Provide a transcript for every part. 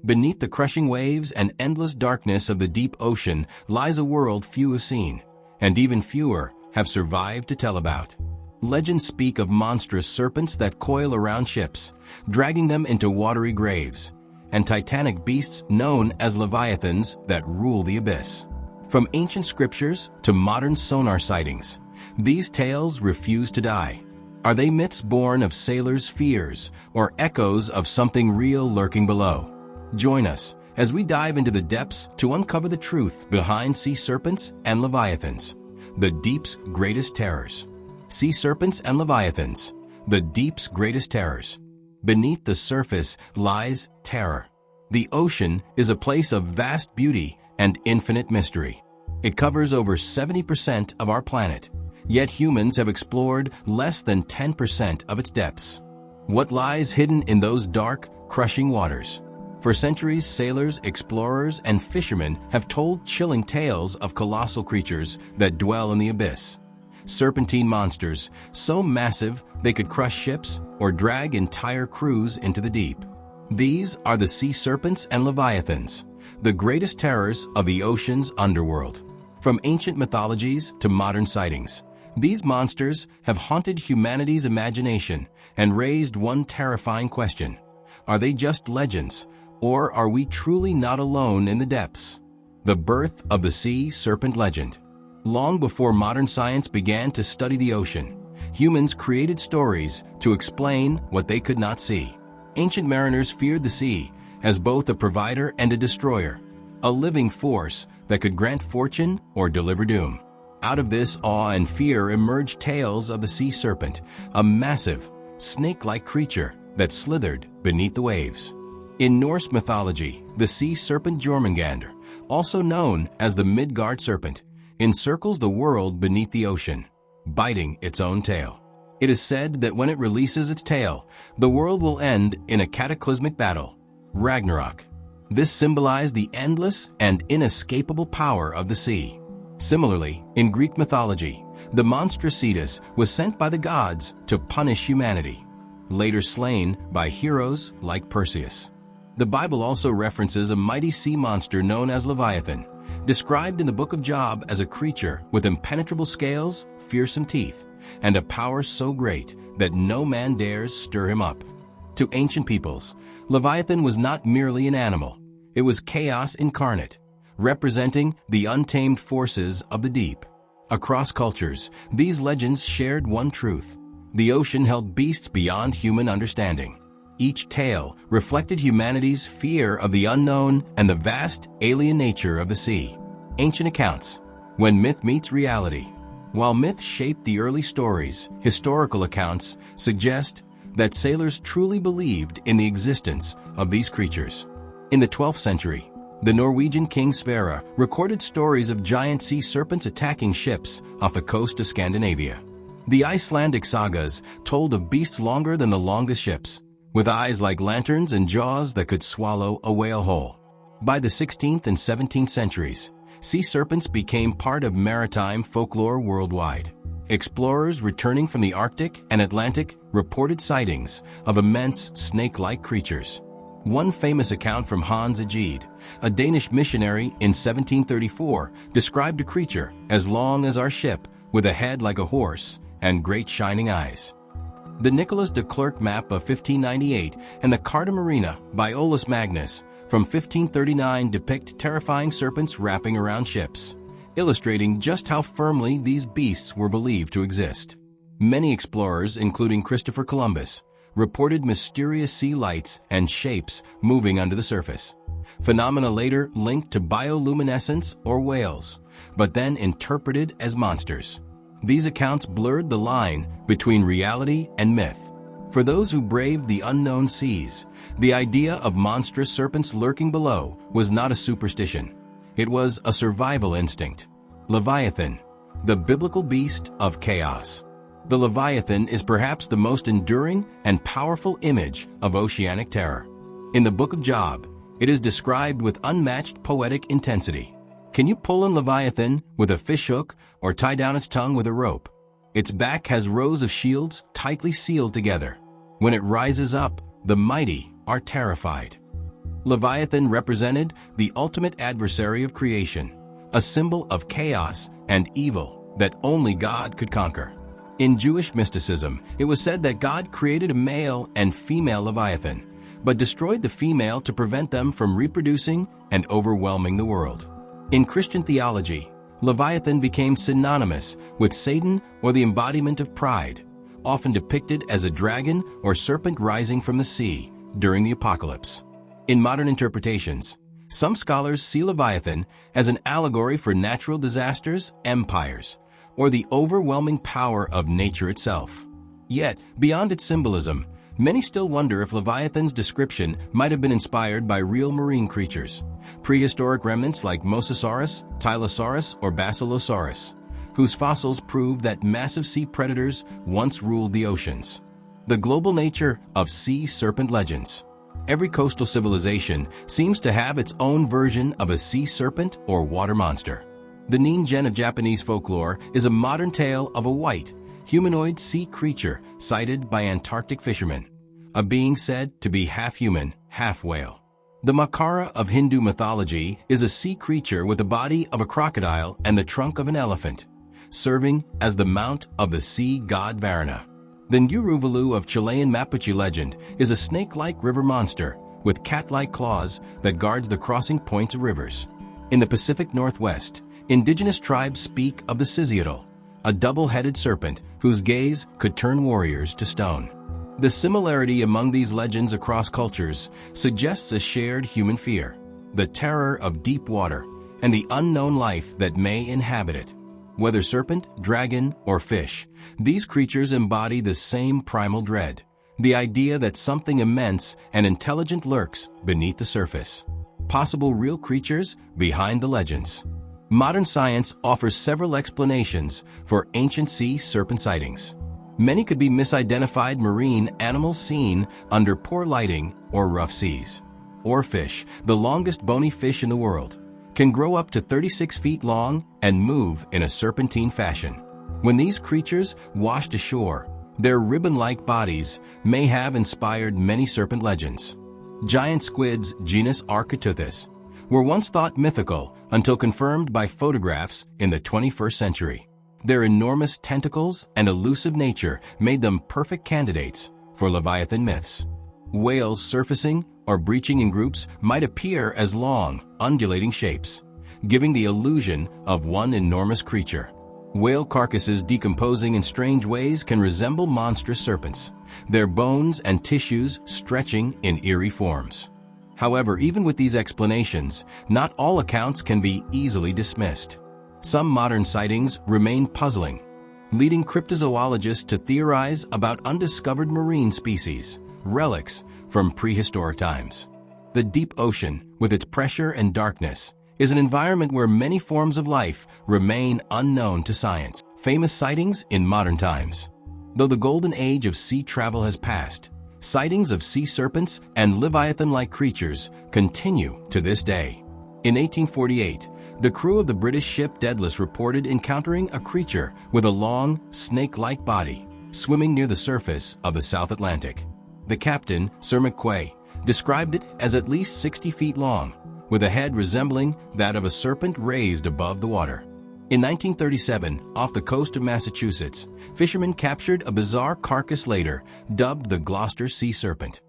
Beneath the crushing waves and endless darkness of the deep ocean lies a world few have seen, and even fewer have survived to tell about. Legends speak of monstrous serpents that coil around ships, dragging them into watery graves, and titanic beasts known as leviathans that rule the abyss. From ancient scriptures to modern sonar sightings, these tales refuse to die. Are they myths born of sailors' fears or echoes of something real lurking below? Join us as we dive into the depths to uncover the truth behind sea serpents and leviathans, the deep's greatest terrors. Sea serpents and leviathans, the deep's greatest terrors. Beneath the surface lies terror. The ocean is a place of vast beauty and infinite mystery. It covers over 70% of our planet, yet humans have explored less than 10% of its depths. What lies hidden in those dark, crushing waters? For centuries, sailors, explorers, and fishermen have told chilling tales of colossal creatures that dwell in the abyss. Serpentine monsters, so massive they could crush ships or drag entire crews into the deep. These are the sea serpents and leviathans, the greatest terrors of the ocean's underworld. From ancient mythologies to modern sightings, these monsters have haunted humanity's imagination and raised one terrifying question. Are they just legends, or are we truly not alone in the depths? The birth of the sea serpent legend. Long before modern science began to study the ocean, humans created stories to explain what they could not see. Ancient mariners feared the sea as both a provider and a destroyer, a living force that could grant fortune or deliver doom. Out of this awe and fear emerged tales of the sea serpent, a massive, snake-like creature that slithered beneath the waves. In Norse mythology, the sea serpent Jormungandr, also known as the Midgard serpent, encircles the world beneath the ocean, biting its own tail. It is said that when it releases its tail, the world will end in a cataclysmic battle, Ragnarok. This symbolized the endless and inescapable power of the sea. Similarly, in Greek mythology, the monstrous Cetus was sent by the gods to punish humanity, later slain by heroes like Perseus. The Bible also references a mighty sea monster known as Leviathan, described in the book of Job as a creature with impenetrable scales, fearsome teeth, and a power so great that no man dares stir him up. To ancient peoples, Leviathan was not merely an animal. It was chaos incarnate, representing the untamed forces of the deep. Across cultures, these legends shared one truth. The ocean held beasts beyond human understanding. Each tale reflected humanity's fear of the unknown and the vast alien nature of the sea. Ancient accounts, when myth meets reality. While myth shaped the early stories, historical accounts suggest that sailors truly believed in the existence of these creatures. In the 12th century, the Norwegian king Sverre recorded stories of giant sea serpents attacking ships off the coast of Scandinavia. The Icelandic sagas told of beasts longer than the longest ships, with eyes like lanterns and jaws that could swallow a whale whole. By the 16th and 17th centuries, sea serpents became part of maritime folklore worldwide. Explorers returning from the Arctic and Atlantic reported sightings of immense snake-like creatures. One famous account from Hans Egede, a Danish missionary in 1734, described a creature as long as our ship with a head like a horse and great shining eyes. The Nicholas de Clercq map of 1598 and the Carta Marina by Olaus Magnus from 1539 depict terrifying serpents wrapping around ships, illustrating just how firmly these beasts were believed to exist. Many explorers, including Christopher Columbus, reported mysterious sea lights and shapes moving under the surface. Phenomena later linked to bioluminescence or whales, but then interpreted as monsters. These accounts blurred the line between reality and myth. For those who braved the unknown seas, the idea of monstrous serpents lurking below was not a superstition. It was a survival instinct. Leviathan, the biblical beast of chaos. The Leviathan is perhaps the most enduring and powerful image of oceanic terror. In the book of Job, it is described with unmatched poetic intensity. Can you pull in Leviathan with a fishhook or tie down its tongue with a rope? Its back has rows of shields tightly sealed together. When it rises up, the mighty are terrified. Leviathan represented the ultimate adversary of creation, a symbol of chaos and evil that only God could conquer. In Jewish mysticism, it was said that God created a male and female Leviathan, but destroyed the female to prevent them from reproducing and overwhelming the world. In Christian theology, Leviathan became synonymous with Satan or the embodiment of pride, often depicted as a dragon or serpent rising from the sea during the apocalypse. In modern interpretations, some scholars see Leviathan as an allegory for natural disasters, empires, or the overwhelming power of nature itself. Yet, beyond its symbolism, many still wonder if Leviathan's description might have been inspired by real marine creatures, prehistoric remnants like Mosasaurus, Tylosaurus, or Basilosaurus, whose fossils prove that massive sea predators once ruled the oceans. The global nature of sea serpent legends. Every coastal civilization seems to have its own version of a sea serpent or water monster. The Ningen of Japanese folklore is a modern tale of a white, humanoid sea creature sighted by Antarctic fishermen, a being said to be half human, half whale. The Makara of Hindu mythology is a sea creature with the body of a crocodile and the trunk of an elephant, serving as the mount of the sea god Varuna. The Nguruvalu of Chilean Mapuche legend is a snake-like river monster with cat-like claws that guards the crossing points of rivers. In the Pacific Northwest, indigenous tribes speak of the Siziatl, a double-headed serpent whose gaze could turn warriors to stone. The similarity among these legends across cultures suggests a shared human fear, the terror of deep water, and the unknown life that may inhabit it. Whether serpent, dragon, or fish, these creatures embody the same primal dread, the idea that something immense and intelligent lurks beneath the surface. Possible real creatures behind the legends. Modern science offers several explanations for ancient sea serpent sightings. Many could be misidentified marine animals seen under poor lighting or rough seas. Oarfish, the longest bony fish in the world, can grow up to 36 feet long and move in a serpentine fashion. When these creatures washed ashore, their ribbon-like bodies may have inspired many serpent legends. Giant squids, genus Architeuthis, were once thought mythical until confirmed by photographs in the 21st century. Their enormous tentacles and elusive nature made them perfect candidates for Leviathan myths. Whales surfacing or breaching in groups might appear as long, undulating shapes, giving the illusion of one enormous creature. Whale carcasses decomposing in strange ways can resemble monstrous serpents, their bones and tissues stretching in eerie forms. However, even with these explanations, not all accounts can be easily dismissed. Some modern sightings remain puzzling, leading cryptozoologists to theorize about undiscovered marine species, relics from prehistoric times. The deep ocean, with its pressure and darkness, is an environment where many forms of life remain unknown to science. Famous sightings in modern times. Though the golden age of sea travel has passed, sightings of sea serpents and Leviathan-like creatures continue to this day. In 1848, the crew of the British ship Daedalus reported encountering a creature with a long, snake-like body swimming near the surface of the South Atlantic. The captain, Sir McQuay, described it as at least 60 feet long, with a head resembling that of a serpent raised above the water. In 1937, off the coast of Massachusetts, fishermen captured a bizarre carcass later dubbed the Gloucester sea serpent.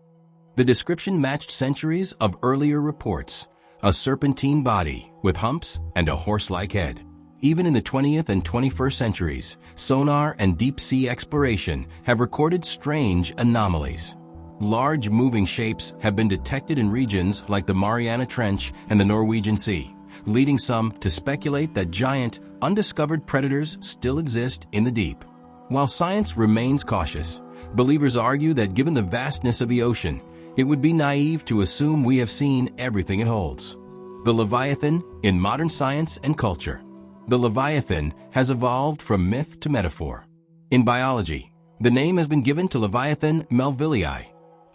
The description matched centuries of earlier reports, a serpentine body with humps and a horse-like head. Even in the 20th and 21st centuries, sonar and deep-sea exploration have recorded strange anomalies. Large moving shapes have been detected in regions like the Mariana Trench and the Norwegian Sea, leading some to speculate that giant, undiscovered predators still exist in the deep. While science remains cautious, believers argue that given the vastness of the ocean, it would be naive to assume we have seen everything it holds. The Leviathan in modern science and culture. The Leviathan has evolved from myth to metaphor. In biology, the name has been given to Leviathan melvillei,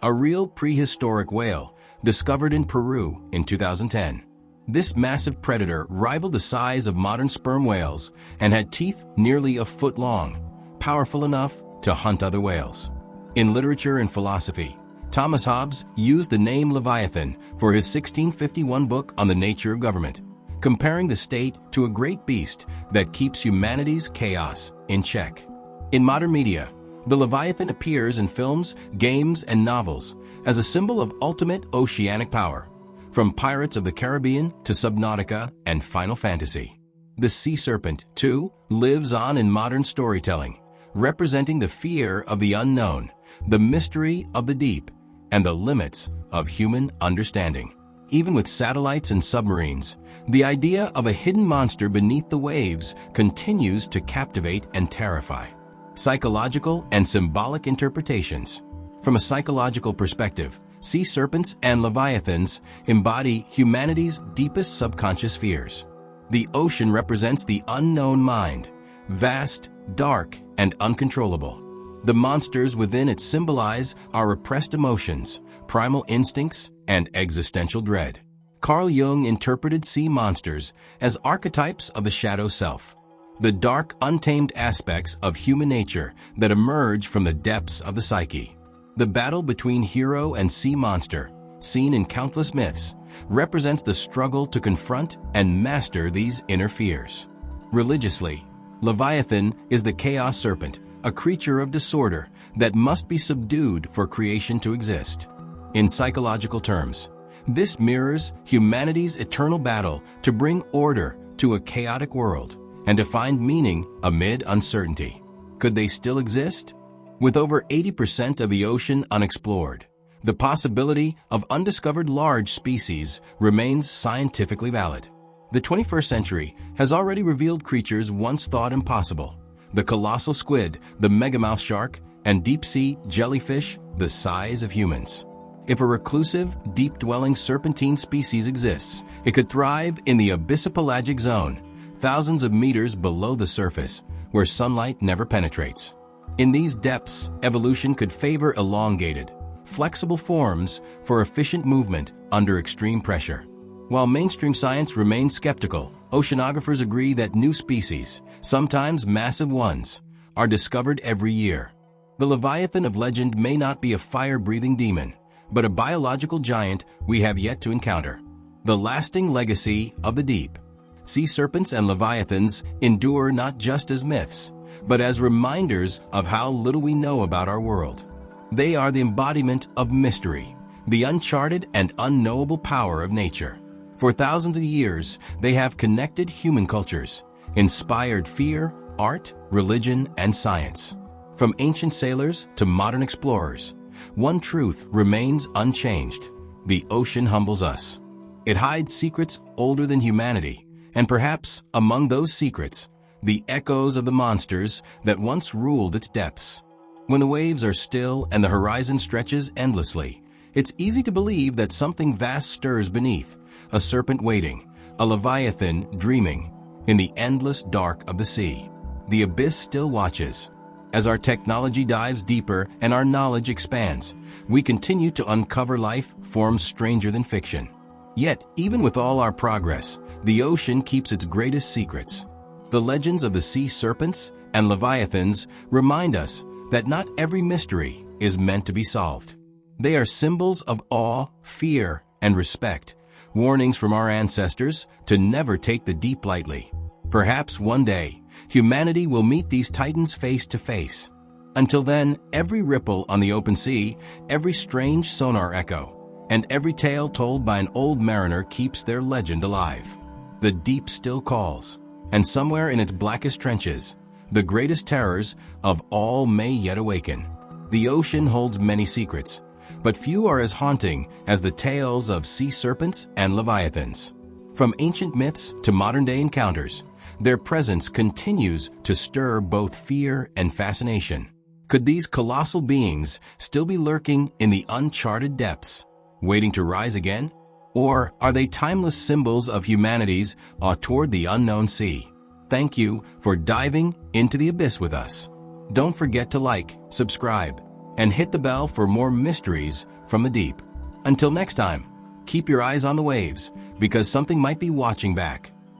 a real prehistoric whale discovered in Peru in 2010. This massive predator rivaled the size of modern sperm whales and had teeth nearly a foot long, powerful enough to hunt other whales. In literature and philosophy, Thomas Hobbes used the name Leviathan for his 1651 book on the nature of government, comparing the state to a great beast that keeps humanity's chaos in check. In modern media, the Leviathan appears in films, games, and novels as a symbol of ultimate oceanic power, from Pirates of the Caribbean to Subnautica and Final Fantasy. The sea serpent, too, lives on in modern storytelling, representing the fear of the unknown, the mystery of the deep, and the limits of human understanding. Even with satellites and submarines, the idea of a hidden monster beneath the waves continues to captivate and terrify. Psychological and symbolic interpretations. From a psychological perspective, sea serpents and leviathans embody humanity's deepest subconscious fears. The ocean represents the unknown mind, vast, dark, and uncontrollable. The monsters within it symbolize our repressed emotions, primal instincts, and existential dread. Carl Jung interpreted sea monsters as archetypes of the shadow self, the dark, untamed aspects of human nature that emerge from the depths of the psyche. The battle between hero and sea monster, seen in countless myths, represents the struggle to confront and master these inner fears. Religiously, Leviathan is the chaos serpent, a creature of disorder that must be subdued for creation to exist. In psychological terms, this mirrors humanity's eternal battle to bring order to a chaotic world and to find meaning amid uncertainty. Could they still exist? With over 80% of the ocean unexplored, the possibility of undiscovered large species remains scientifically valid. The 21st century has already revealed creatures once thought impossible: the colossal squid, the megamouth shark, and deep-sea jellyfish the size of humans. If a reclusive, deep-dwelling serpentine species exists, it could thrive in the abyssopelagic zone, thousands of meters below the surface, where sunlight never penetrates. In these depths, evolution could favor elongated, flexible forms for efficient movement under extreme pressure. While mainstream science remains skeptical, oceanographers agree that new species, sometimes massive ones, are discovered every year. The Leviathan of legend may not be a fire-breathing demon, but a biological giant we have yet to encounter. The lasting legacy of the deep. Sea serpents and leviathans endure not just as myths, but as reminders of how little we know about our world. They are the embodiment of mystery, the uncharted and unknowable power of nature. For thousands of years, they have connected human cultures, inspired fear, art, religion, and science. From ancient sailors to modern explorers, one truth remains unchanged: the ocean humbles us. It hides secrets older than humanity, and perhaps among those secrets, the echoes of the monsters that once ruled its depths. When the waves are still and the horizon stretches endlessly, it's easy to believe that something vast stirs beneath, a serpent waiting, a leviathan dreaming. In the endless dark of the sea, the abyss still watches. As our technology dives deeper and our knowledge expands, we continue to uncover life forms stranger than fiction. Yet, even with all our progress, the ocean keeps its greatest secrets. The legends of the sea serpents and leviathans remind us that not every mystery is meant to be solved. They are symbols of awe, fear, and respect, warnings from our ancestors to never take the deep lightly. Perhaps one day, humanity will meet these titans face to face. Until then, every ripple on the open sea, every strange sonar echo, and every tale told by an old mariner keeps their legend alive. The deep still calls, and somewhere in its blackest trenches, the greatest terrors of all may yet awaken. The ocean holds many secrets, but few are as haunting as the tales of sea serpents and leviathans. From ancient myths to modern-day encounters, their presence continues to stir both fear and fascination. Could these colossal beings still be lurking in the uncharted depths, waiting to rise again? Or are they timeless symbols of humanity's awe toward the unknown sea? Thank you for diving into the abyss with us. Don't forget to like, subscribe, and hit the bell for more mysteries from the deep. Until next time, keep your eyes on the waves, because something might be watching back.